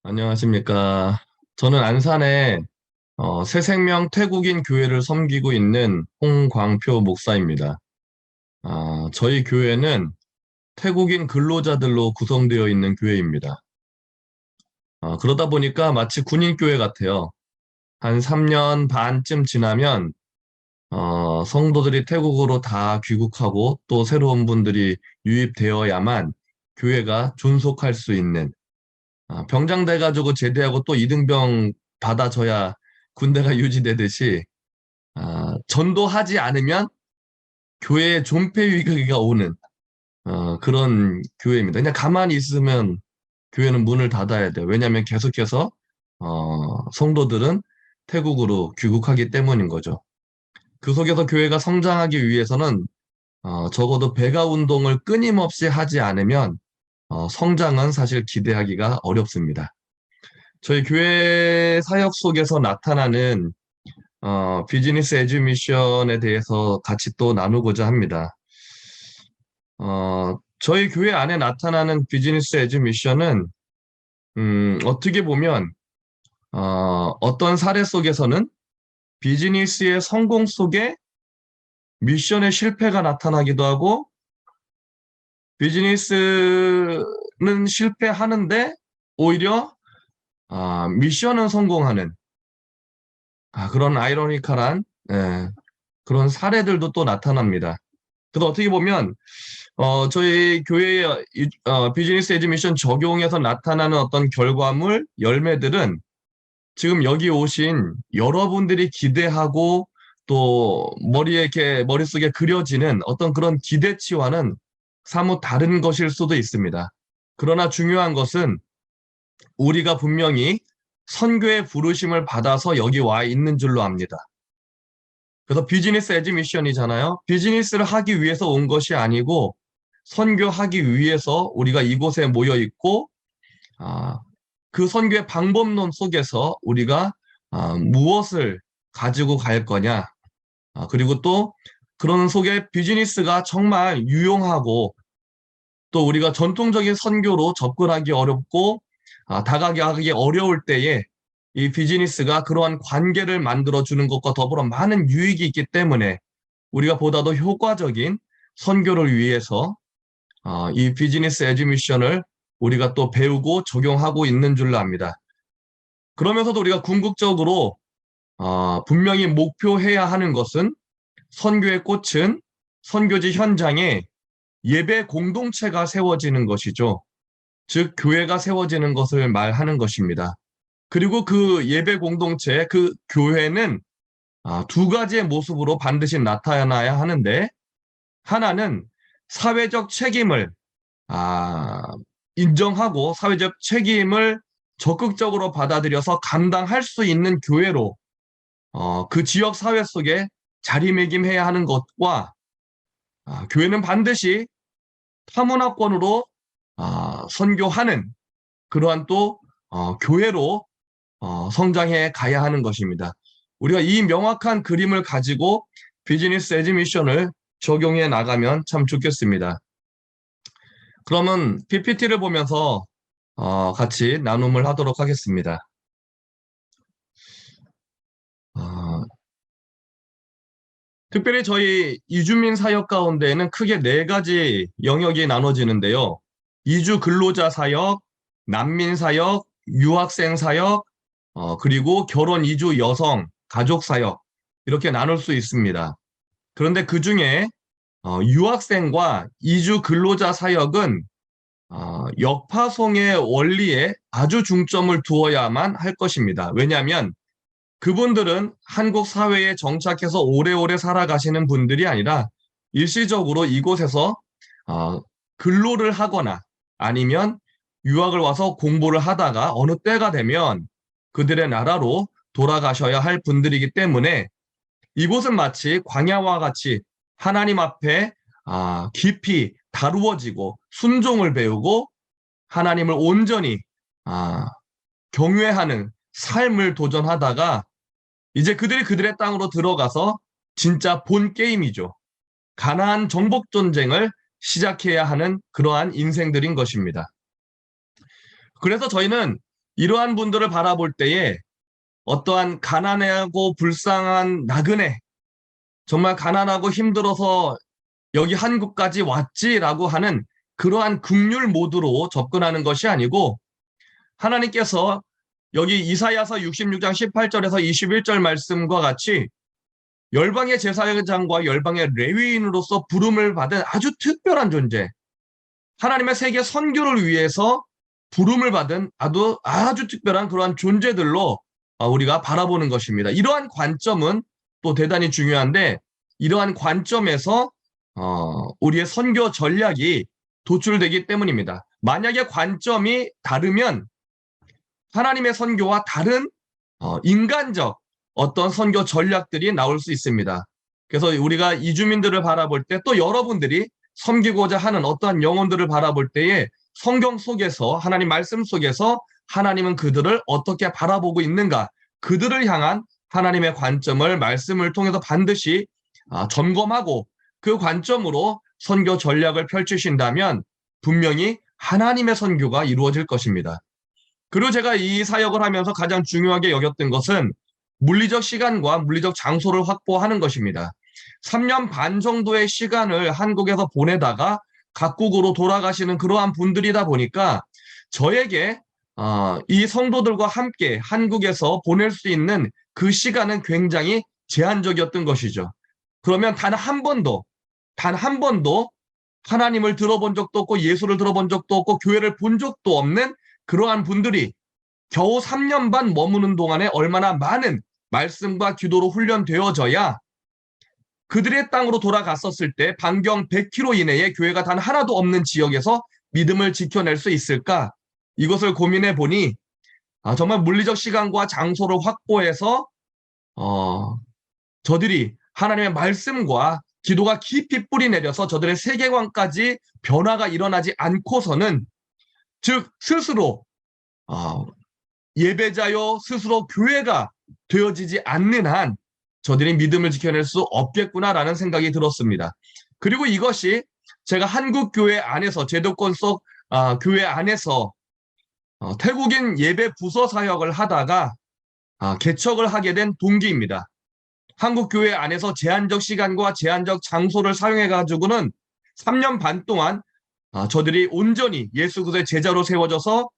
안녕하십니까. 저는 안산에 새생명 태국인 교회를 섬기고 있는 홍광표 목사입니다. 저희 교회는 태국인 근로자들로 구성되어 있는 교회입니다. 그러다 보니까 마치 군인교회 같아요. 한 3년 반쯤 지나면 성도들이 태국으로 다 귀국하고 또 새로운 분들이 유입되어야만 교회가 존속할 수 있는 병장 돼가지고 제대하고 또 이등병 받아줘야 군대가 유지되듯이 전도하지 않으면 교회에 존폐 위기가 오는 그런 교회입니다. 그냥 가만히 있으면 교회는 문을 닫아야 돼요. 왜냐하면 계속해서 성도들은 태국으로 귀국하기 때문인 거죠. 그 속에서 교회가 성장하기 위해서는 적어도 배가 운동을 끊임없이 하지 않으면 성장은 사실 기대하기가 어렵습니다. 저희 교회 사역 속에서 나타나는 비즈니스 에듀 미션에 대해서 같이 또 나누고자 합니다. 저희 교회 안에 나타나는 비즈니스 에듀 미션은 어떻게 보면 어떤 사례 속에서는 비즈니스의 성공 속에 미션의 실패가 나타나기도 하고 비즈니스는 실패하는데 오히려 미션은 성공하는 그런 아이러니컬한 그런 사례들도 또 나타납니다. 그래서 어떻게 보면 저희 교회의 비즈니스 에듀 미션 적용해서 나타나는 어떤 결과물, 열매들은 지금 여기 오신 여러분들이 기대하고 또 머릿속에 그려지는 어떤 그런 기대치와는 사뭇 다른 것일 수도 있습니다. 그러나 중요한 것은 우리가 분명히 선교의 부르심을 받아서 여기 와 있는 줄로 압니다. 그래서 비즈니스 에듀 미션이잖아요. 비즈니스를 하기 위해서 온 것이 아니고 선교하기 위해서 우리가 이곳에 모여 있고 그 선교의 방법론 속에서 우리가 무엇을 가지고 갈 거냐 그리고 또 그런 속에 비즈니스가 정말 유용하고 또 우리가 전통적인 선교로 접근하기 어렵고 다가가기 어려울 때에 이 비즈니스가 그러한 관계를 만들어주는 것과 더불어 많은 유익이 있기 때문에 우리가 보다 더 효과적인 선교를 위해서 이 비즈니스 에듀 미션을 우리가 또 배우고 적용하고 있는 줄로 압니다. 그러면서도 우리가 궁극적으로 분명히 목표해야 하는 것은 선교의 꽃은 선교지 현장에 예배 공동체가 세워지는 것이죠. 즉 교회가 세워지는 것을 말하는 것입니다. 그리고 그 예배 공동체, 그 교회는 두 가지의 모습으로 반드시 나타나야 하는데 하나는 사회적 책임을 인정하고 사회적 책임을 적극적으로 받아들여서 감당할 수 있는 교회로 그 지역 사회 속에 자리매김해야 하는 것과 교회는 반드시 타문화권으로 선교하는 그러한 또 교회로 성장해 가야 하는 것입니다. 우리가 이 명확한 그림을 가지고 비즈니스 에듀 미션을 적용해 나가면 참 좋겠습니다. 그러면 PPT를 보면서 같이 나눔을 하도록 하겠습니다. 특별히 저희 이주민 사역 가운데에는 크게 네 가지 영역이 나눠지는데요. 이주 근로자 사역, 난민 사역, 유학생 사역, 그리고 결혼 이주 여성, 가족 사역 이렇게 나눌 수 있습니다. 그런데 그 중에 유학생과 이주 근로자 사역은 역파송의 원리에 아주 중점을 두어야만 할 것입니다. 왜냐하면 그분들은 한국 사회에 정착해서 오래오래 살아가시는 분들이 아니라 일시적으로 이곳에서 근로를 하거나 아니면 유학을 와서 공부를 하다가 어느 때가 되면 그들의 나라로 돌아가셔야 할 분들이기 때문에 이곳은 마치 광야와 같이 하나님 앞에 깊이 다루어지고 순종을 배우고 하나님을 온전히 경외하는 삶을 도전하다가 이제 그들이 그들의 땅으로 들어가서 진짜 본 게임이죠. 가나안 정복 전쟁을 시작해야 하는 그러한 인생들인 것입니다. 그래서 저희는 이러한 분들을 바라볼 때에 어떠한 가난하고 불쌍한 나그네, 정말 가난하고 힘들어서 여기 한국까지 왔지라고 하는 그러한 긍휼 모드로 접근하는 것이 아니고, 하나님께서 여기 이사야서 66장 18절에서 21절 말씀과 같이 열방의 제사장과 열방의 레위인으로서 부름을 받은 아주 특별한 존재, 하나님의 세계 선교를 위해서 부름을 받은 아주 특별한 그러한 존재들로 우리가 바라보는 것입니다. 이러한 관점은 또 대단히 중요한데, 이러한 관점에서 우리의 선교 전략이 도출되기 때문입니다. 만약에 관점이 다르면 하나님의 선교와 다른 인간적 어떤 선교 전략들이 나올 수 있습니다. 그래서 우리가 이주민들을 바라볼 때, 또 여러분들이 섬기고자 하는 어떠한 영혼들을 바라볼 때에 성경 속에서, 하나님 말씀 속에서 하나님은 그들을 어떻게 바라보고 있는가, 그들을 향한 하나님의 관점을 말씀을 통해서 반드시 점검하고 그 관점으로 선교 전략을 펼치신다면 분명히 하나님의 선교가 이루어질 것입니다. 그리고 제가 이 사역을 하면서 가장 중요하게 여겼던 것은 물리적 시간과 물리적 장소를 확보하는 것입니다. 3년 반 정도의 시간을 한국에서 보내다가 각국으로 돌아가시는 그러한 분들이다 보니까 저에게 이 성도들과 함께 한국에서 보낼 수 있는 그 시간은 굉장히 제한적이었던 것이죠. 그러면 단 한 번도 하나님을 들어본 적도 없고 예수를 들어본 적도 없고 교회를 본 적도 없는 그러한 분들이 겨우 3년 반 머무는 동안에 얼마나 많은 말씀과 기도로 훈련되어져야 그들의 땅으로 돌아갔었을 때 반경 100km 이내에 교회가 단 하나도 없는 지역에서 믿음을 지켜낼 수 있을까? 이것을 고민해 보니 정말 물리적 시간과 장소를 확보해서 저들이 하나님의 말씀과 기도가 깊이 뿌리 내려서 저들의 세계관까지 변화가 일어나지 않고서는, 즉 스스로 예배자요 스스로 교회가 되어지지 않는 한 저들이 믿음을 지켜낼 수 없겠구나라는 생각이 들었습니다. 그리고 이것이 제가 한국 교회 안에서, 제도권 속 교회 안에서 태국인 예배 부서 사역을 하다가 개척을 하게 된 동기입니다. 한국 교회 안에서 제한적 시간과 제한적 장소를 사용해 가지고는 3년 반 동안 저들이 온전히 예수 그리스도의 제자로 세워져서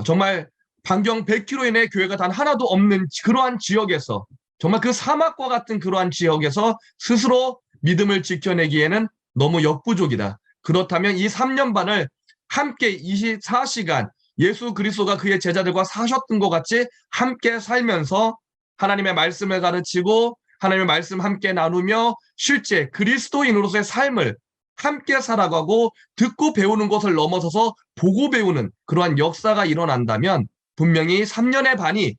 정말 반경 100km 이내 교회가 단 하나도 없는 그러한 지역에서, 정말 그 사막과 같은 그러한 지역에서 스스로 믿음을 지켜내기에는 너무 역부족이다. 그렇다면 이 3년 반을 함께 24시간 예수 그리스도가 그의 제자들과 사셨던 것 같이 함께 살면서 하나님의 말씀을 가르치고 하나님의 말씀 함께 나누며 실제 그리스도인으로서의 삶을 함께 살아가고 듣고 배우는 것을 넘어서서 보고 배우는 그러한 역사가 일어난다면 분명히 3년의 반이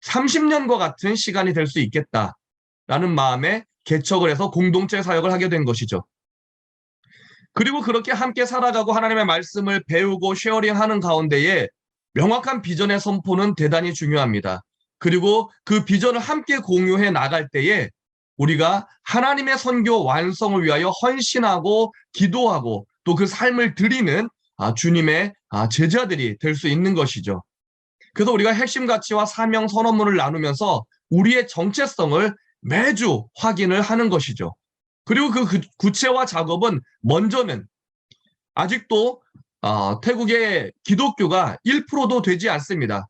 30년과 같은 시간이 될 수 있겠다라는 마음에 개척을 해서 공동체 사역을 하게 된 것이죠. 그리고 그렇게 함께 살아가고 하나님의 말씀을 배우고 쉐어링하는 가운데에 명확한 비전의 선포는 대단히 중요합니다. 그리고 그 비전을 함께 공유해 나갈 때에 우리가 하나님의 선교 완성을 위하여 헌신하고 기도하고 또 그 삶을 드리는 주님의 제자들이 될 수 있는 것이죠. 그래서 우리가 핵심 가치와 사명 선언문을 나누면서 우리의 정체성을 매주 확인을 하는 것이죠. 그리고 그 구체화 작업은 먼저는 아직도 태국의 기독교가 1%도 되지 않습니다.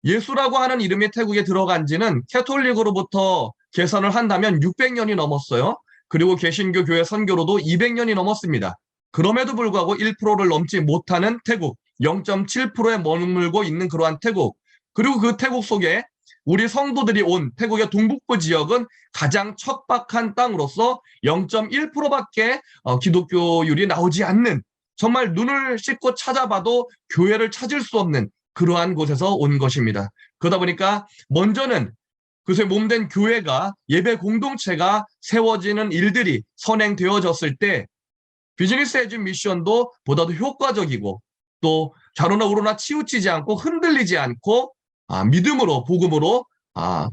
예수라고 하는 이름이 태국에 들어간 지는 캐톨릭으로부터 계산을 한다면 600년이 넘었어요. 그리고 개신교 교회 선교로도 200년이 넘었습니다. 그럼에도 불구하고 1%를 넘지 못하는 태국, 0.7%에 머물고 있는 그러한 태국, 그리고 그 태국 속에 우리 성도들이 온 태국의 동북부 지역은 가장 척박한 땅으로서 0.1%밖에 기독교율이 나오지 않는, 정말 눈을 씻고 찾아봐도 교회를 찾을 수 없는 그러한 곳에서 온 것입니다. 그러다 보니까 먼저는 그것에 몸된 교회가, 예배 공동체가 세워지는 일들이 선행되어졌을 때 비즈니스 에즈 미션도 보다도 효과적이고 또 좌로나 우로나 치우치지 않고 흔들리지 않고 믿음으로, 복음으로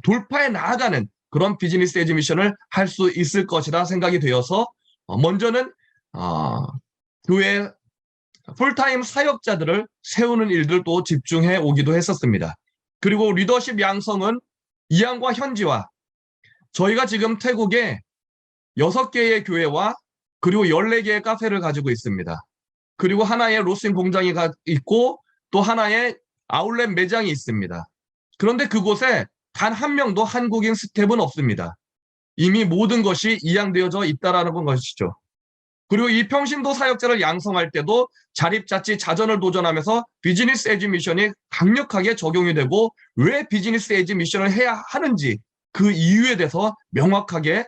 돌파해 나아가는 그런 비즈니스 에즈 미션을 할 수 있을 것이라 생각이 되어서 먼저는 교회 풀타임 사역자들을 세우는 일들도 집중해 오기도 했었습니다. 그리고 리더십 양성은 이안과 현지와 저희가 지금 태국에 6개의 교회와 그리고 14개의 카페를 가지고 있습니다. 그리고 하나의 로스팅 공장이 있고 또 하나의 아울렛 매장이 있습니다. 그런데 그곳에 단 한 명도 한국인 스텝은 없습니다. 이미 모든 것이 이양되어져 있다라는 것이죠. 그리고 이 평신도 사역자를 양성할 때도 자립자치 자전을 도전하면서 비즈니스 에즈 미션이 강력하게 적용이 되고 왜 비즈니스 에즈 미션을 해야 하는지 그 이유에 대해서 명확하게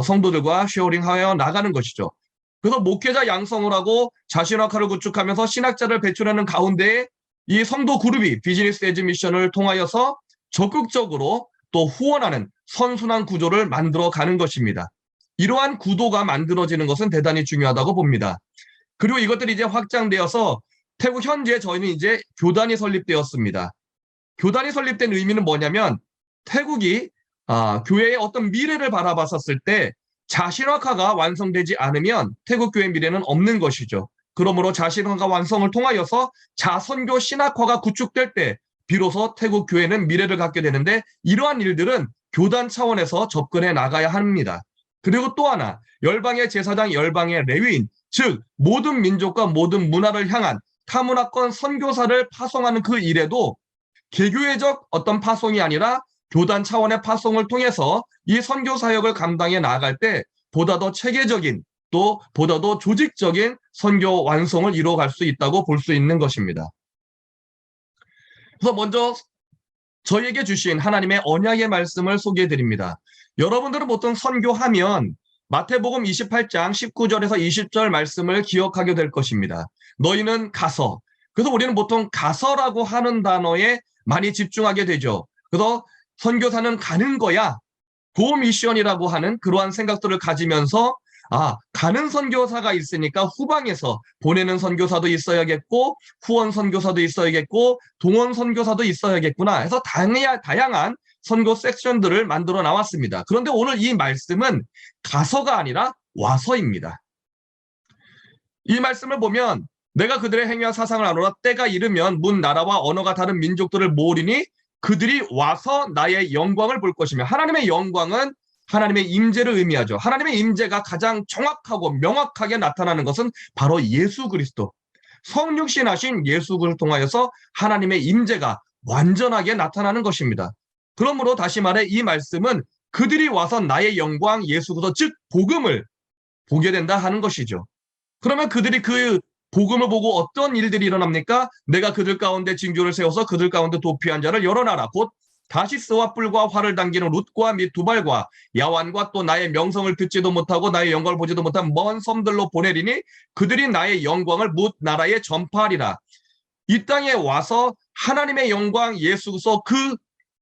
성도들과 쉐어링하여 나가는 것이죠. 그래서 목회자 양성을 하고 자신화카를 구축하면서 신학자를 배출하는 가운데에 이 성도 그룹이 비즈니스 에즈 미션을 통하여서 적극적으로 또 후원하는 선순환 구조를 만들어 가는 것입니다. 이러한 구도가 만들어지는 것은 대단히 중요하다고 봅니다. 그리고 이것들이 이제 확장되어서 태국 현지에 저희는 이제 교단이 설립되었습니다. 교단이 설립된 의미는 뭐냐면 태국이 교회의 어떤 미래를 바라봤었을 때 자신화카가 완성되지 않으면 태국 교회 미래는 없는 것이죠. 그러므로 자신화가 완성을 통하여서 자선교 신학화가 구축될 때 비로소 태국 교회는 미래를 갖게 되는데 이러한 일들은 교단 차원에서 접근해 나가야 합니다. 그리고 또 하나 열방의 제사장, 열방의 레위인, 즉 모든 민족과 모든 문화를 향한 타문화권 선교사를 파송하는 그 일에도 개교회적 어떤 파송이 아니라 교단 차원의 파송을 통해서 이 선교 사역을 감당해 나아갈 때 보다 더 체계적인 또 보다 더 조직적인 선교 완성을 이루어갈 수 있다고 볼 수 있는 것입니다. 그래서 먼저 저희에게 주신 하나님의 언약의 말씀을 소개해 드립니다. 여러분들은 보통 선교하면 마태복음 28장 19절에서 20절 말씀을 기억하게 될 것입니다. 너희는 가서. 그래서 우리는 보통 가서라고 하는 단어에 많이 집중하게 되죠. 그래서 선교사는 가는 거야. 고 미션이라고 하는 그러한 생각들을 가지면서 가는 선교사가 있으니까 후방에서 보내는 선교사도 있어야겠고 후원 선교사도 있어야겠고 동원 선교사도 있어야겠구나 해서 다양한 선교 섹션들을 만들어 나왔습니다. 그런데 오늘 이 말씀은 가서가 아니라 와서입니다. 이 말씀을 보면 내가 그들의 행위와 사상을 아노라 때가 이르면 문 나라와 언어가 다른 민족들을 모으리니 그들이 와서 나의 영광을 볼 것이며 하나님의 영광은 하나님의 임재를 의미하죠. 하나님의 임재가 가장 정확하고 명확하게 나타나는 것은 바로 예수 그리스도. 성육신하신 예수를 통하여서 하나님의 임재가 완전하게 나타나는 것입니다. 그러므로 다시 말해 이 말씀은 그들이 와서 나의 영광 예수 그리스도 즉 복음을 보게 된다 하는 것이죠. 그러면 그들이 그 복음을 보고 어떤 일들이 일어납니까? 내가 그들 가운데 징조를 세워서 그들 가운데 도피한 자를 열어놔라. 곧 다시스와 뿔과 활을 당기는 룻과 및 두발과 야완과 또 나의 명성을 듣지도 못하고 나의 영광을 보지도 못한 먼 섬들로 보내리니 그들이 나의 영광을 뭇 나라에 전파하리라. 이 땅에 와서 하나님의 영광 예수 그리스도 그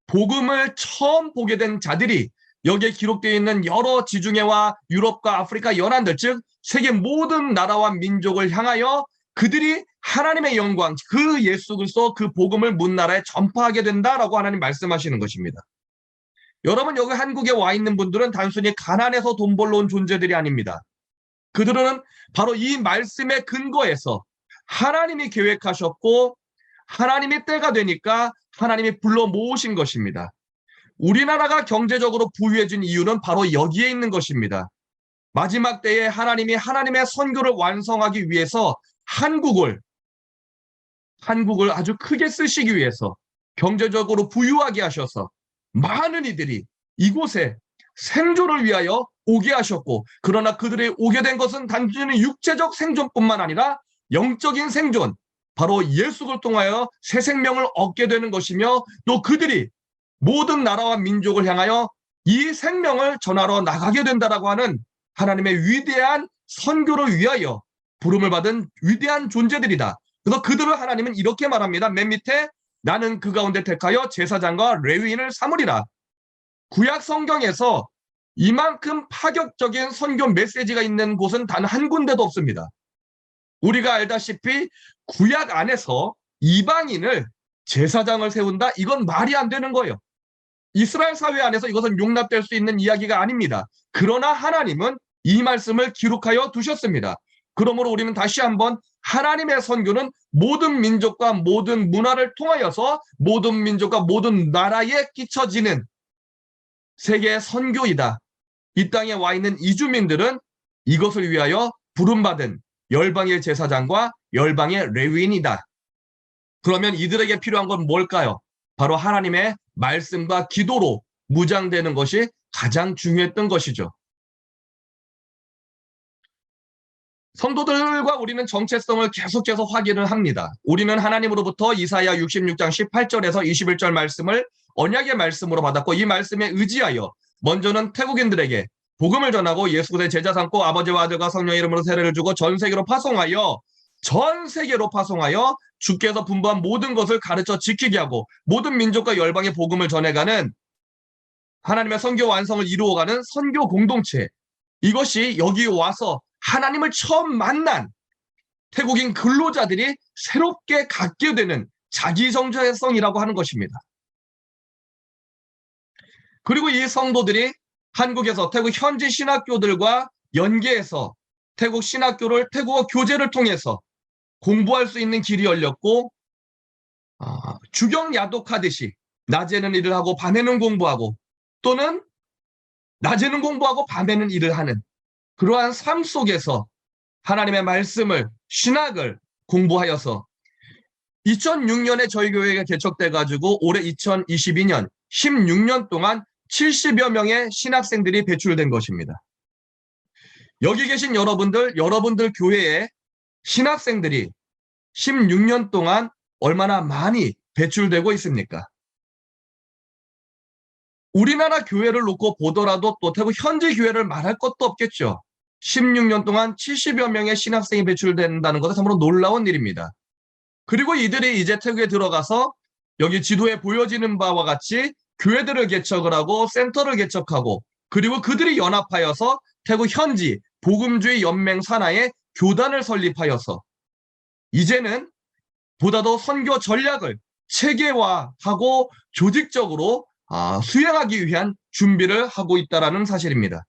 복음을 처음 보게 된 자들이 여기에 기록되어 있는 여러 지중해와 유럽과 아프리카 연안들 즉 세계 모든 나라와 민족을 향하여 그들이 하나님의 영광 그 예수 그리스도 그 복음을 문 나라에 전파하게 된다라고 하나님 말씀하시는 것입니다. 여러분 여기 한국에 와 있는 분들은 단순히 가난해서 돈 벌러 온 존재들이 아닙니다. 그들은 바로 이 말씀의 근거에서 하나님이 계획하셨고 하나님의 때가 되니까 하나님이 불러 모으신 것입니다. 우리나라가 경제적으로 부유해진 이유는 바로 여기에 있는 것입니다. 마지막 때에 하나님이 하나님의 선교를 완성하기 위해서 한국을 아주 크게 쓰시기 위해서 경제적으로 부유하게 하셔서 많은 이들이 이곳에 생존을 위하여 오게 하셨고 그러나 그들이 오게 된 것은 단순히 육체적 생존뿐만 아니라 영적인 생존 바로 예수를 통하여 새 생명을 얻게 되는 것이며 또 그들이 모든 나라와 민족을 향하여 이 생명을 전하러 나가게 된다라고 하는 하나님의 위대한 선교를 위하여 부름을 받은 위대한 존재들이다. 그래서 그들을 하나님은 이렇게 말합니다. 맨 밑에 나는 그 가운데 택하여 제사장과 레위인을 삼으리라. 구약 성경에서 이만큼 파격적인 선교 메시지가 있는 곳은 단 한 군데도 없습니다. 우리가 알다시피 구약 안에서 이방인을 제사장을 세운다? 이건 말이 안 되는 거예요. 이스라엘 사회 안에서 이것은 용납될 수 있는 이야기가 아닙니다. 그러나 하나님은 이 말씀을 기록하여 두셨습니다. 그러므로 우리는 다시 한번 하나님의 선교는 모든 민족과 모든 문화를 통하여서 모든 민족과 모든 나라에 끼쳐지는 세계의 선교이다. 이 땅에 와 있는 이주민들은 이것을 위하여 부름받은 열방의 제사장과 열방의 레위인이다. 그러면 이들에게 필요한 건 뭘까요? 바로 하나님의 말씀과 기도로 무장되는 것이 가장 중요했던 것이죠. 성도들과 우리는 정체성을 계속해서 확인을 합니다. 우리는 하나님으로부터 이사야 66장 18절에서 21절 말씀을 언약의 말씀으로 받았고 이 말씀에 의지하여 먼저는 태국인들에게 복음을 전하고 예수 그리스도의 제자 삼고 아버지와 아들과 성령의 이름으로 세례를 주고 전 세계로 파송하여 주께서 분부한 모든 것을 가르쳐 지키게 하고 모든 민족과 열방의 복음을 전해가는 하나님의 선교 완성을 이루어가는 선교 공동체, 이것이 여기 와서 하나님을 처음 만난 태국인 근로자들이 새롭게 갖게 되는 자기정체성이라고 하는 것입니다. 그리고 이 성도들이 한국에서 태국 현지 신학교들과 연계해서 태국 신학교를 태국어 교재를 통해서 공부할 수 있는 길이 열렸고 주경 야독하듯이 낮에는 일을 하고 밤에는 공부하고 또는 낮에는 공부하고 밤에는 일을 하는 그러한 삶 속에서 하나님의 말씀을 신학을 공부하여서 2006년에 저희 교회가 개척돼가지고 올해 2022년 16년 동안 70여 명의 신학생들이 배출된 것입니다. 여기 계신 여러분들 교회에 신학생들이 16년 동안 얼마나 많이 배출되고 있습니까? 우리나라 교회를 놓고 보더라도 또 태국 현지 교회를 말할 것도 없겠죠. 16년 동안 70여 명의 신학생이 배출된다는 것은 참으로 놀라운 일입니다. 그리고 이들이 이제 태국에 들어가서 여기 지도에 보여지는 바와 같이 교회들을 개척을 하고 센터를 개척하고 그리고 그들이 연합하여서 태국 현지 복음주의 연맹 산하에 교단을 설립하여서 이제는 보다 더 선교 전략을 체계화하고 조직적으로 수행하기 위한 준비를 하고 있다는 사실입니다.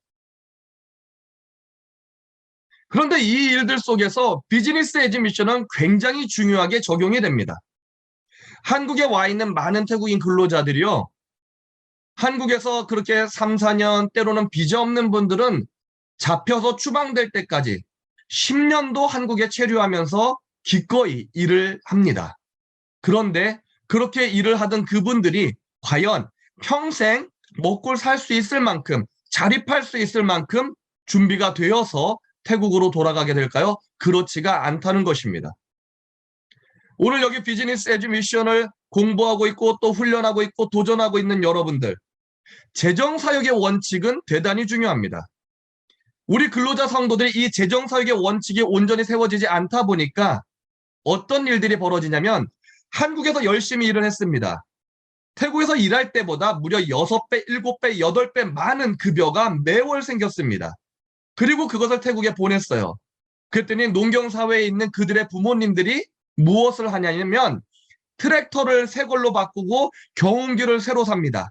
그런데 이 일들 속에서 비즈니스 에즈 미션은 굉장히 중요하게 적용이 됩니다. 한국에 와 있는 많은 태국인 근로자들이요. 한국에서 그렇게 3, 4년 때로는 비자 없는 분들은 잡혀서 추방될 때까지 10년도 한국에 체류하면서 기꺼이 일을 합니다. 그런데 그렇게 일을 하던 그분들이 과연 평생 먹고 살 수 있을 만큼 자립할 수 있을 만큼 준비가 되어서 태국으로 돌아가게 될까요? 그렇지가 않다는 것입니다. 오늘 여기 비즈니스 에듀 미션을 공부하고 있고 또 훈련하고 있고 도전하고 있는 여러분들, 재정사역의 원칙은 대단히 중요합니다. 우리 근로자 성도들이 이 재정사역의 원칙이 온전히 세워지지 않다 보니까 어떤 일들이 벌어지냐면 한국에서 열심히 일을 했습니다. 태국에서 일할 때보다 무려 6배, 7배, 8배 많은 급여가 매월 생겼습니다. 그리고 그것을 태국에 보냈어요. 그랬더니 농경사회에 있는 그들의 부모님들이 무엇을 하냐면 트랙터를 새 걸로 바꾸고 경운기를 새로 삽니다.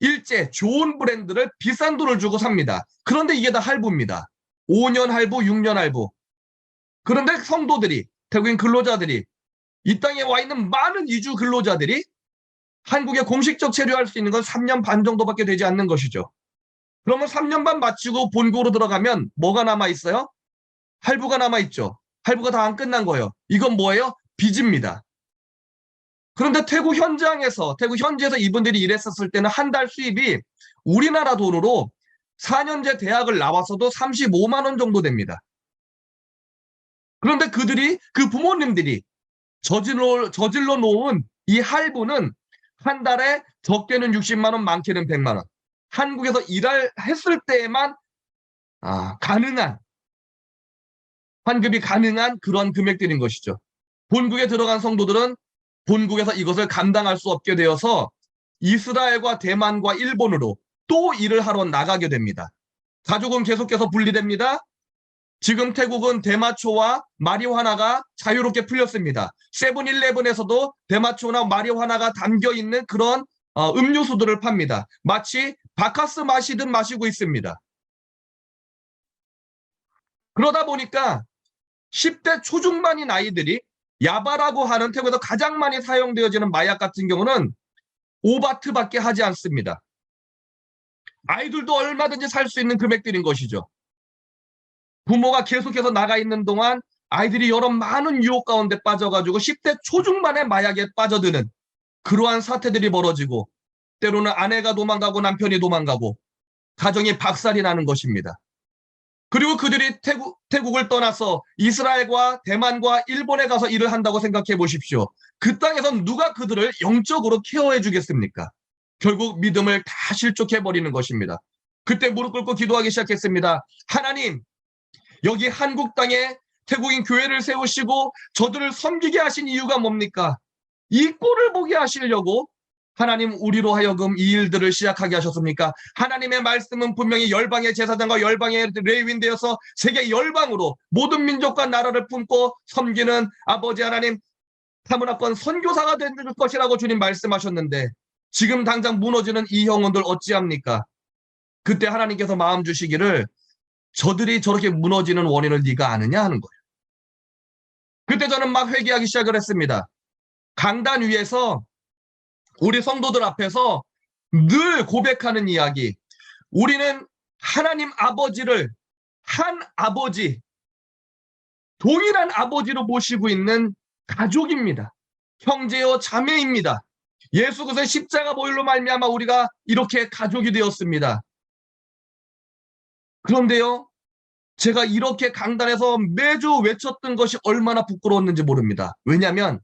일제 좋은 브랜드를 비싼 돈을 주고 삽니다. 그런데 이게 다 할부입니다. 5년 할부, 6년 할부. 그런데 성도들이, 태국인 근로자들이, 이 땅에 와 있는 많은 이주 근로자들이 한국에 공식적 체류할 수 있는 건 3년 반 정도밖에 되지 않는 것이죠. 그러면 3년 반 마치고 본국으로 들어가면 뭐가 남아있어요? 할부가 남아있죠. 할부가 다 안 끝난 거예요. 이건 뭐예요? 빚입니다. 그런데 태국 현지에서 이분들이 일했었을 때는 한 달 수입이 우리나라 돈으로 4년제 대학을 나와서도 35만 원 정도 됩니다. 그런데 그 부모님들이 저질러 놓은 이 할부는 한 달에 적게는 60만 원, 많게는 100만 원. 한국에서 했을 때에만 가능한 환급이 가능한 그런 금액들인 것이죠. 본국에 들어간 성도들은 본국에서 이것을 감당할 수 없게 되어서 이스라엘과 대만과 일본으로 또 일을 하러 나가게 됩니다. 가족은 계속해서 분리됩니다. 지금 태국은 대마초와 마리화나가 자유롭게 풀렸습니다. 세븐일레븐에서도 대마초나 마리화나가 담겨있는 그런 음료수들을 팝니다. 마치 바카스 마시듯 마시고 있습니다. 그러다 보니까 10대 초중반인 아이들이 야바라고 하는 태국에서 가장 많이 사용되어지는 마약 같은 경우는 오바트밖에 하지 않습니다. 아이들도 얼마든지 살 수 있는 금액들인 것이죠. 부모가 계속해서 나가 있는 동안 아이들이 여러 많은 유혹 가운데 빠져가지고 10대 초중반의 마약에 빠져드는 그러한 사태들이 벌어지고, 때로는 아내가 도망가고 남편이 도망가고 가정이 박살이 나는 것입니다. 그리고 그들이 태국을 떠나서 이스라엘과 대만과 일본에 가서 일을 한다고 생각해 보십시오. 그 땅에선 누가 그들을 영적으로 케어해 주겠습니까? 결국 믿음을 다 실족해 버리는 것입니다. 그때 무릎 꿇고 기도하기 시작했습니다. 하나님, 여기 한국 땅에 태국인 교회를 세우시고 저들을 섬기게 하신 이유가 뭡니까? 이 꼴을 보게 하시려고 하나님 우리로 하여금 이 일들을 시작하게 하셨습니까? 하나님의 말씀은 분명히 열방의 제사장과 열방의 레위인 되어서 세계 열방으로 모든 민족과 나라를 품고 섬기는 아버지 하나님, 타문화권 선교사가 될 것이라고 주님 말씀하셨는데 지금 당장 무너지는 이 영혼들 어찌합니까? 그때 하나님께서 마음 주시기를 저들이 저렇게 무너지는 원인을 네가 아느냐 하는 거예요. 그때 저는 막 회개하기 시작을 했습니다. 강단 위에서 우리 성도들 앞에서 늘 고백하는 이야기. 우리는 하나님 아버지를 한 아버지, 동일한 아버지로 모시고 있는 가족입니다. 형제요 자매입니다. 예수 그리스도의 십자가 보혈로 말미암아 우리가 이렇게 가족이 되었습니다. 그런데요, 제가 이렇게 강단에서 매주 외쳤던 것이 얼마나 부끄러웠는지 모릅니다. 왜냐하면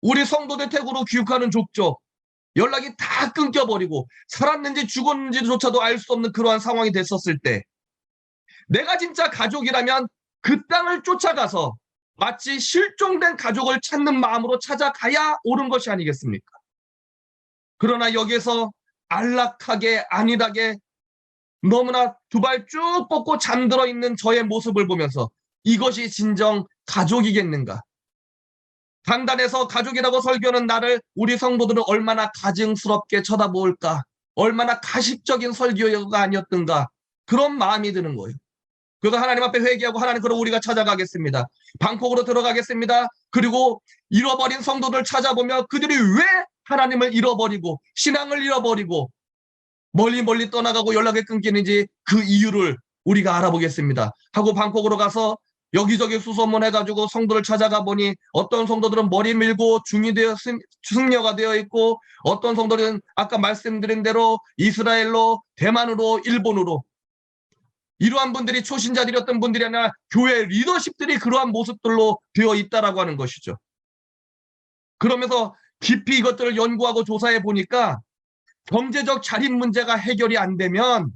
우리 성도들 태국으로 귀국하는 족족 연락이 다 끊겨버리고 살았는지 죽었는지조차도 알 수 없는 그러한 상황이 됐었을 때 내가 진짜 가족이라면 그 땅을 쫓아가서 마치 실종된 가족을 찾는 마음으로 찾아가야 옳은 것이 아니겠습니까? 그러나 여기에서 안락하게 안일하게 너무나 두 발 쭉 뻗고 잠들어 있는 저의 모습을 보면서 이것이 진정 가족이겠는가? 강단에서 가족이라고 설교하는 나를 우리 성도들은 얼마나 가증스럽게 쳐다볼까? 얼마나 가식적인 설교가 아니었던가? 그런 마음이 드는 거예요. 그래서 하나님 앞에 회개하고 하나님, 그럼 우리가 찾아가겠습니다. 방콕으로 들어가겠습니다. 그리고 잃어버린 성도들 찾아보며 그들이 왜 하나님을 잃어버리고 신앙을 잃어버리고 멀리 떠나가고 연락이 끊기는지 그 이유를 우리가 알아보겠습니다. 하고 방콕으로 가서 여기저기 수소문 해가지고 성도를 찾아가 보니 어떤 성도들은 머리 밀고 승려가 되어 있고 어떤 성도들은 아까 말씀드린 대로 이스라엘로, 대만으로, 일본으로, 이러한 분들이 초신자들이었던 분들이 아니라 교회 리더십들이 그러한 모습들로 되어 있다라고 하는 것이죠. 그러면서 깊이 이것들을 연구하고 조사해 보니까 경제적 자립 문제가 해결이 안 되면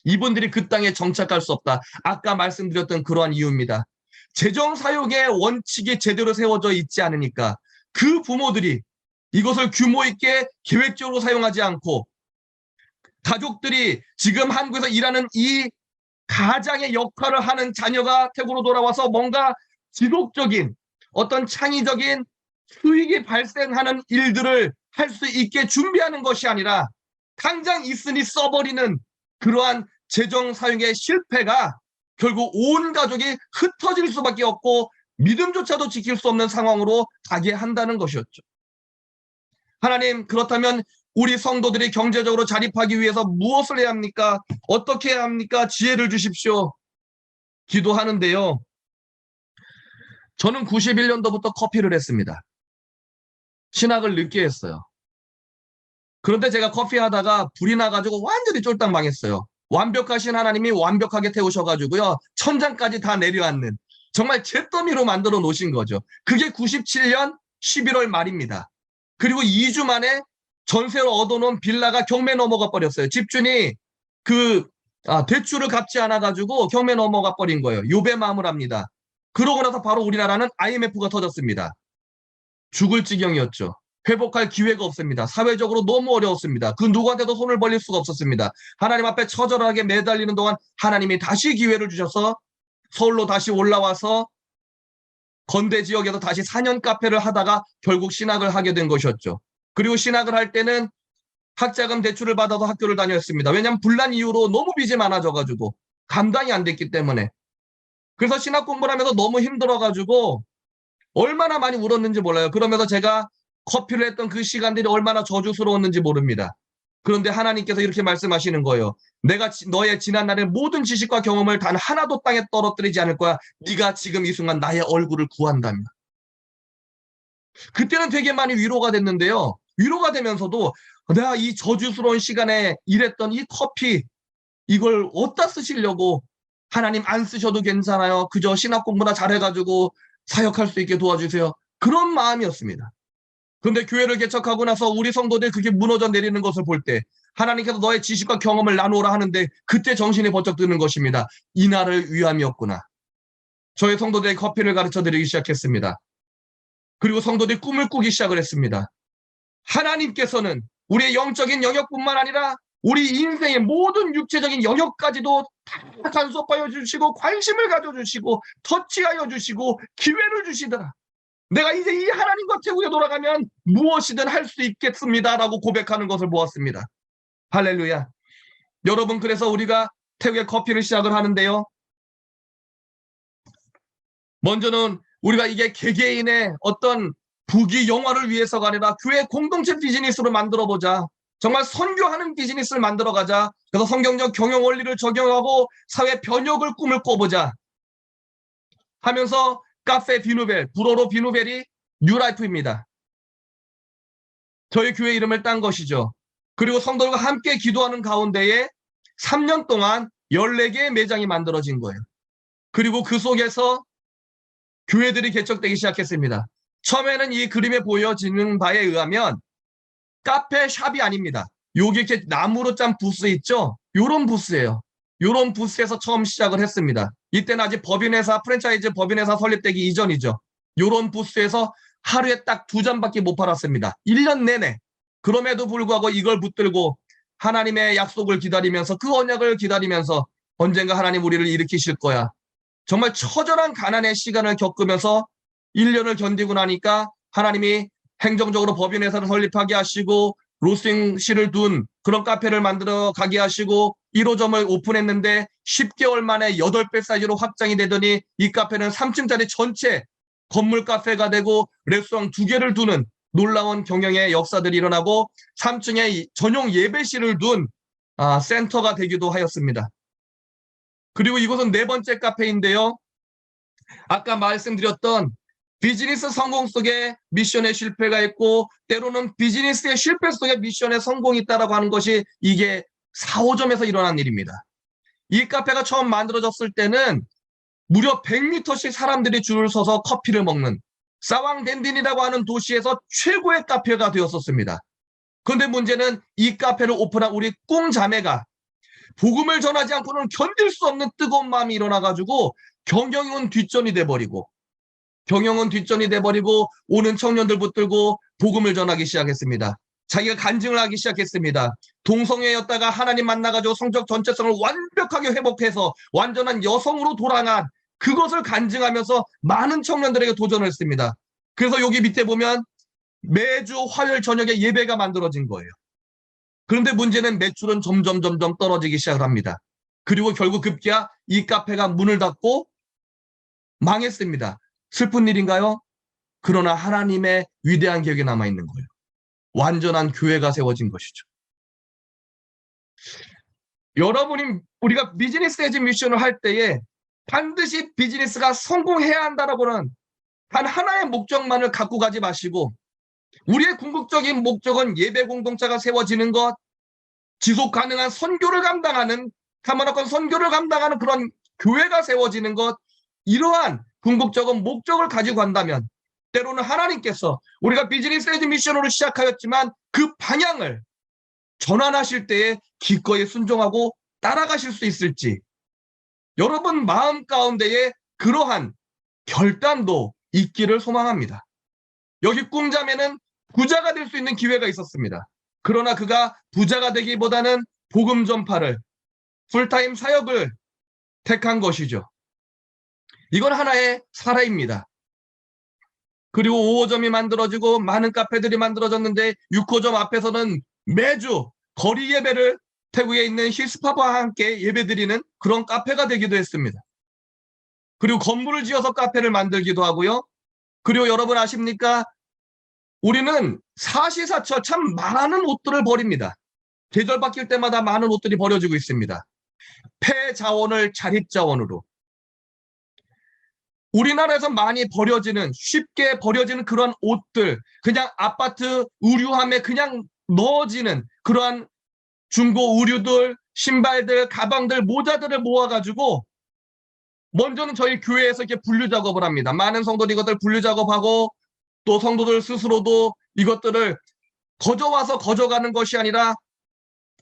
이분들이 그 땅에 정착할 수 없다. 아까 말씀드렸던 그러한 이유입니다. 재정 사용의 원칙이 제대로 세워져 있지 않으니까 그 부모들이 이것을 규모 있게 계획적으로 사용하지 않고 가족들이 지금 한국에서 일하는 이 가장의 역할을 하는 자녀가 태국으로 돌아와서 뭔가 지속적인 어떤 창의적인 수익이 발생하는 일들을 할 수 있게 준비하는 것이 아니라 당장 있으니 써버리는 그러한 재정 사용의 실패가 결국 온 가족이 흩어질 수밖에 없고 믿음조차도 지킬 수 없는 상황으로 가게 한다는 것이었죠. 하나님, 그렇다면 우리 성도들이 경제적으로 자립하기 위해서 무엇을 해야 합니까? 어떻게 해야 합니까? 지혜를 주십시오. 기도하는데요. 저는 91년도부터 커피를 했습니다. 신학을 늦게 했어요. 그런데 제가 커피 하다가 불이 나가지고 완전히 쫄딱 망했어요. 완벽하신 하나님이 완벽하게 태우셔가지고요. 천장까지 다 내려앉는 정말 잿더미로 만들어 놓으신 거죠. 그게 97년 11월 말입니다. 그리고 2주 만에 전세로 얻어놓은 빌라가 경매 넘어가 버렸어요. 집주인이 대출을 갚지 않아가지고 경매 넘어가 버린 거예요. 요배 마음을 합니다. 그러고 나서 바로 우리나라는 IMF가 터졌습니다. 죽을 지경이었죠. 회복할 기회가 없습니다. 사회적으로 너무 어려웠습니다. 그 누구한테도 손을 벌릴 수가 없었습니다. 하나님 앞에 처절하게 매달리는 동안 하나님이 다시 기회를 주셔서 서울로 다시 올라와서 건대 지역에서 다시 4년 카페를 하다가 결국 신학을 하게 된 것이었죠. 그리고 신학을 할 때는 학자금 대출을 받아서 학교를 다녔습니다. 왜냐하면 분란 이후로 너무 빚이 많아져가지고 감당이 안 됐기 때문에. 그래서 신학 공부를 하면서 너무 힘들어가지고 얼마나 많이 울었는지 몰라요. 그러면서 제가 커피를 했던 그 시간들이 얼마나 저주스러웠는지 모릅니다. 그런데 하나님께서 이렇게 말씀하시는 거예요. 내가 너의 지난날의 모든 지식과 경험을 단 하나도 땅에 떨어뜨리지 않을 거야. 네가 지금 이 순간 나의 얼굴을 구한다면. 그때는 되게 많이 위로가 됐는데요. 위로가 되면서도 내가 이 저주스러운 시간에 일했던 이 커피, 이걸 어디다 쓰시려고, 하나님 안 쓰셔도 괜찮아요. 그저 신학 공부나 잘해가지고 사역할 수 있게 도와주세요. 그런 마음이었습니다. 그런데 교회를 개척하고 나서 우리 성도들 그게 무너져 내리는 것을 볼 때 하나님께서 너의 지식과 경험을 나누라 하는데 그때 정신이 번쩍 드는 것입니다. 이날을 위함이었구나. 저희 성도들의 커피를 가르쳐 드리기 시작했습니다. 그리고 성도들이 꿈을 꾸기 시작을 했습니다. 하나님께서는 우리의 영적인 영역뿐만 아니라 우리 인생의 모든 육체적인 영역까지도 다 간섭하여 주시고 관심을 가져주시고 터치하여 주시고 기회를 주시더라. 내가 이제 이 하나님과 태국에 돌아가면 무엇이든 할 수 있겠습니다라고 고백하는 것을 보았습니다. 할렐루야. 여러분, 그래서 우리가 태국에 커피를 시작을 하는데요. 먼저는 우리가 이게 개개인의 어떤 부귀 영화를 위해서가 아니라 교회 공동체 비즈니스로 만들어보자. 정말 선교하는 비즈니스를 만들어가자. 그래서 성경적 경영 원리를 적용하고 사회 변혁을 꿈을 꿔보자 하면서 카페 비누벨, 불어로 비누벨이 뉴라이프입니다. 저희 교회 이름을 딴 것이죠. 그리고 성도들과 함께 기도하는 가운데에 3년 동안 14개의 매장이 만들어진 거예요. 그리고 그 속에서 교회들이 개척되기 시작했습니다. 처음에는 이 그림에 보여지는 바에 의하면 카페 샵이 아닙니다. 여기 이렇게 나무로 짠 부스 있죠? 요런 부스예요. 요런 부스에서 처음 시작을 했습니다. 이때는 아직 법인회사, 프랜차이즈 법인회사 설립되기 이전이죠. 요런 부스에서 하루에 딱 2잔밖에 못 팔았습니다. 1년 내내. 그럼에도 불구하고 이걸 붙들고 하나님의 약속을 기다리면서 그 언약을 기다리면서 언젠가 하나님 우리를 일으키실 거야. 정말 처절한 가난의 시간을 겪으면서 1년을 견디고 나니까 하나님이 행정적으로 법인회사를 설립하게 하시고 로스팅실을 둔 그런 카페를 만들어 가게 하시고 1호점을 오픈했는데 10개월 만에 8배 사이즈로 확장이 되더니 이 카페는 3층짜리 전체 건물 카페가 되고 레스토랑 2개를 두는 놀라운 경영의 역사들이 일어나고 3층에 전용 예배실을 둔 센터가 되기도 하였습니다. 그리고 이곳은 4번째 카페인데요. 아까 말씀드렸던 비즈니스 성공 속에 미션의 실패가 있고 때로는 비즈니스의 실패 속에 미션의 성공이 있다라고 하는 것이 이게 4, 5점에서 일어난 일입니다. 이 카페가 처음 만들어졌을 때는 무려 100m씩 사람들이 줄을 서서 커피를 먹는 사왕덴딘이라고 하는 도시에서 최고의 카페가 되었었습니다. 그런데 문제는 이 카페를 오픈한 우리 꿍자매가 복음을 전하지 않고는 견딜 수 없는 뜨거운 마음이 일어나가지고 경영은 뒷전이 돼버리고 오는 청년들 붙들고 복음을 전하기 시작했습니다. 자기가 간증을 하기 시작했습니다. 동성애였다가 하나님 만나가지고 성적 전체성을 완벽하게 회복해서 완전한 여성으로 돌아간 그것을 간증하면서 많은 청년들에게 도전을 했습니다. 그래서 여기 밑에 보면 매주 화요일 저녁에 예배가 만들어진 거예요. 그런데 문제는 매출은 점점 떨어지기 시작을 합니다. 그리고 결국 급기야 이 카페가 문을 닫고 망했습니다. 슬픈 일인가요? 그러나 하나님의 위대한 계획이 남아있는 거예요. 완전한 교회가 세워진 것이죠. 여러분이 우리가 비즈니스 에즈 미션을 할 때에 반드시 비즈니스가 성공해야 한다라고는 단 하나의 목적만을 갖고 가지 마시고 우리의 궁극적인 목적은 예배 공동체가 세워지는 것, 지속 가능한 선교를 감당하는 카마라콘 선교를 감당하는 그런 교회가 세워지는 것, 이러한 궁극적인 목적을 가지고 간다면 때로는 하나님께서 우리가 비즈니스 에즈 미션으로 시작하였지만 그 방향을 전환하실 때에 기꺼이 순종하고 따라가실 수 있을지 여러분 마음 가운데에 그러한 결단도 있기를 소망합니다. 여기 꿍자매는 부자가 될 수 있는 기회가 있었습니다. 그러나 그가 부자가 되기보다는 복음 전파를 풀타임 사역을 택한 것이죠. 이건 하나의 사례입니다. 그리고 5호점이 만들어지고 많은 카페들이 만들어졌는데 6호점 앞에서는 매주 거리 예배를 태국에 있는 히스파와 함께 예배드리는 그런 카페가 되기도 했습니다. 그리고 건물을 지어서 카페를 만들기도 하고요. 그리고 여러분 아십니까? 우리는 사시사철 참 많은 옷들을 버립니다. 계절 바뀔 때마다 많은 옷들이 버려지고 있습니다. 폐자원을 자립자원으로. 우리나라에서 많이 버려지는, 쉽게 버려지는 그런 옷들, 그냥 아파트 의류함에 그냥 넣어지는 그러한 중고 의류들, 신발들, 가방들, 모자들을 모아가지고 먼저는 저희 교회에서 이렇게 분류 작업을 합니다. 많은 성도들이 이것들 분류 작업하고 또 성도들 스스로도 이것들을 거저와서 거저가는 것이 아니라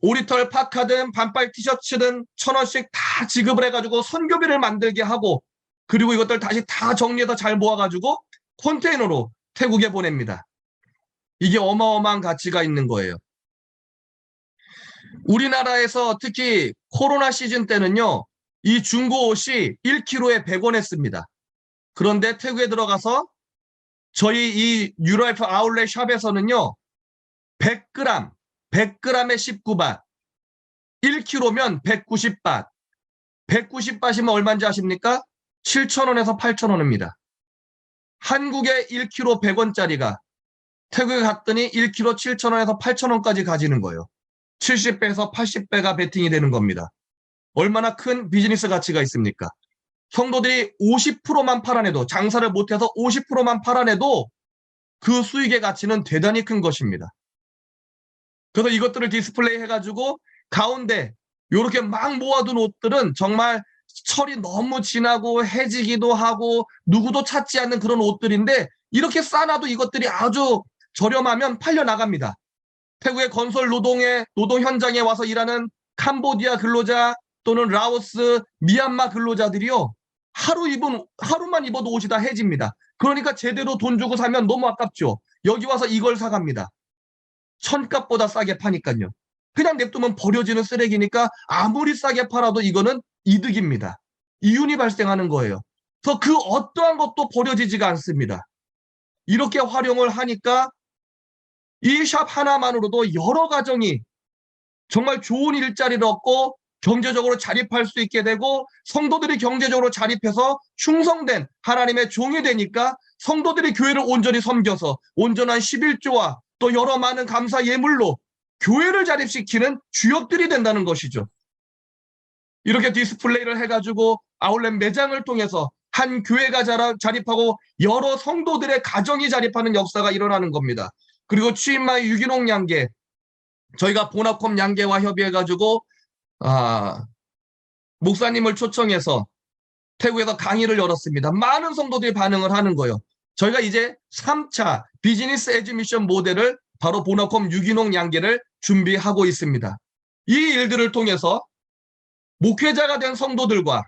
오리털 파카든 반팔 티셔츠든 1,000원씩 다 지급을 해가지고 선교비를 만들게 하고 그리고 이것들 다시 다 정리해서 잘 모아가지고 컨테이너로 태국에 보냅니다. 이게 어마어마한 가치가 있는 거예요. 우리나라에서 특히 코로나 시즌 때는요. 이 중고 옷이 1kg에 100원 했습니다. 그런데 태국에 들어가서 저희 이 뉴라이프 아울렛 샵에서는요. 100g, 100g에 19바, 1kg면 190바. 190바시면 얼마인지 아십니까? 7,000원에서 8,000원입니다. 한국에 1kg 100원짜리가 태국에 갔더니 1kg 7,000원에서 8,000원까지 가지는 거예요. 70배에서 80배가 베팅이 되는 겁니다. 얼마나 큰 비즈니스 가치가 있습니까? 성도들이 50%만 팔아내도 장사를 못해서 50%만 팔아내도 그 수익의 가치는 대단히 큰 것입니다. 그래서 이것들을 디스플레이 해가지고 가운데 이렇게 막 모아둔 옷들은 정말 철이 너무 지나고 해지기도 하고 누구도 찾지 않는 그런 옷들인데 이렇게 싸놔도 이것들이 아주 저렴하면 팔려나갑니다. 태국의 건설 노동 현장에 와서 일하는 캄보디아 근로자 또는 라오스, 미얀마 근로자들이요. 하루만 입어도 옷이 다 해집니다. 그러니까 제대로 돈 주고 사면 너무 아깝죠. 여기 와서 이걸 사갑니다. 천값보다 싸게 파니까요. 그냥 냅두면 버려지는 쓰레기니까 아무리 싸게 팔아도 이거는 이득입니다. 이윤이 발생하는 거예요. 그래서 그 어떠한 것도 버려지지가 않습니다. 이렇게 활용을 하니까 이 샵 하나만으로도 여러 가정이 정말 좋은 일자리를 얻고 경제적으로 자립할 수 있게 되고 성도들이 경제적으로 자립해서 충성된 하나님의 종이 되니까 성도들이 교회를 온전히 섬겨서 온전한 11조와 또 여러 많은 감사 예물로 교회를 자립시키는 주역들이 된다는 것이죠. 이렇게 디스플레이를 해가지고 아울렛 매장을 통해서 한 교회가 자립하고 여러 성도들의 가정이 자립하는 역사가 일어나는 겁니다. 그리고 취인마이 유기농 양계 저희가 보나콤 양계와 협의해가지고 목사님을 초청해서 태국에서 강의를 열었습니다. 많은 성도들이 반응을 하는 거예요. 저희가 이제 3차 비즈니스 에즈 미션 모델을 바로 보나콤 유기농 양계를 준비하고 있습니다. 이 일들을 통해서 목회자가 된 성도들과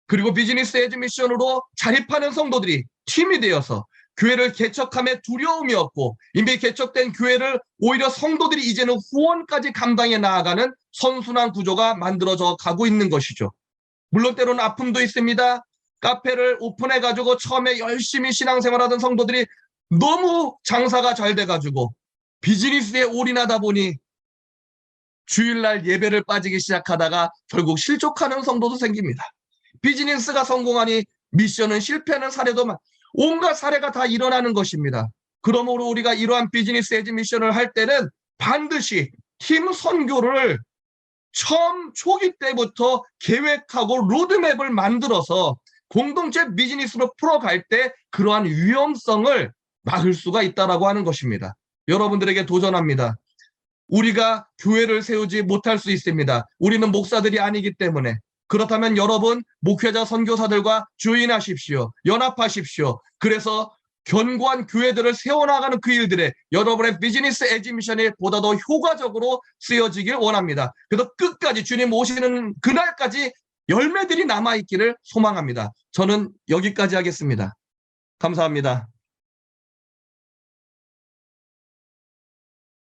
그리고 비즈니스 에즈 미션으로 자립하는 성도들이 팀이 되어서 교회를 개척함에 두려움이 없고 이미 개척된 교회를 오히려 성도들이 이제는 후원까지 감당해 나아가는 선순환 구조가 만들어져 가고 있는 것이죠. 물론 때로는 아픔도 있습니다. 카페를 오픈해가지고 처음에 열심히 신앙생활하던 성도들이 너무 장사가 잘 돼가지고 비즈니스에 올인하다 보니 주일날 예배를 빠지기 시작하다가 결국 실족하는 성도도 생깁니다. 비즈니스가 성공하니 미션은 실패하는 사례도 온갖 사례가 다 일어나는 것입니다. 그러므로 우리가 이러한 비즈니스 에즈 미션을 할 때는 반드시 팀 선교를 처음 초기 때부터 계획하고 로드맵을 만들어서 공동체 비즈니스로 풀어갈 때 그러한 위험성을 막을 수가 있다라고 하는 것입니다. 여러분들에게 도전합니다. 우리가 교회를 세우지 못할 수 있습니다. 우리는 목사들이 아니기 때문에. 그렇다면 여러분 목회자 선교사들과 조인하십시오. 연합하십시오. 그래서 견고한 교회들을 세워나가는 그 일들에 여러분의 비즈니스 에즈 미션이 보다 더 효과적으로 쓰여지길 원합니다. 그래서 끝까지 주님 오시는 그날까지 열매들이 남아있기를 소망합니다. 저는 여기까지 하겠습니다. 감사합니다.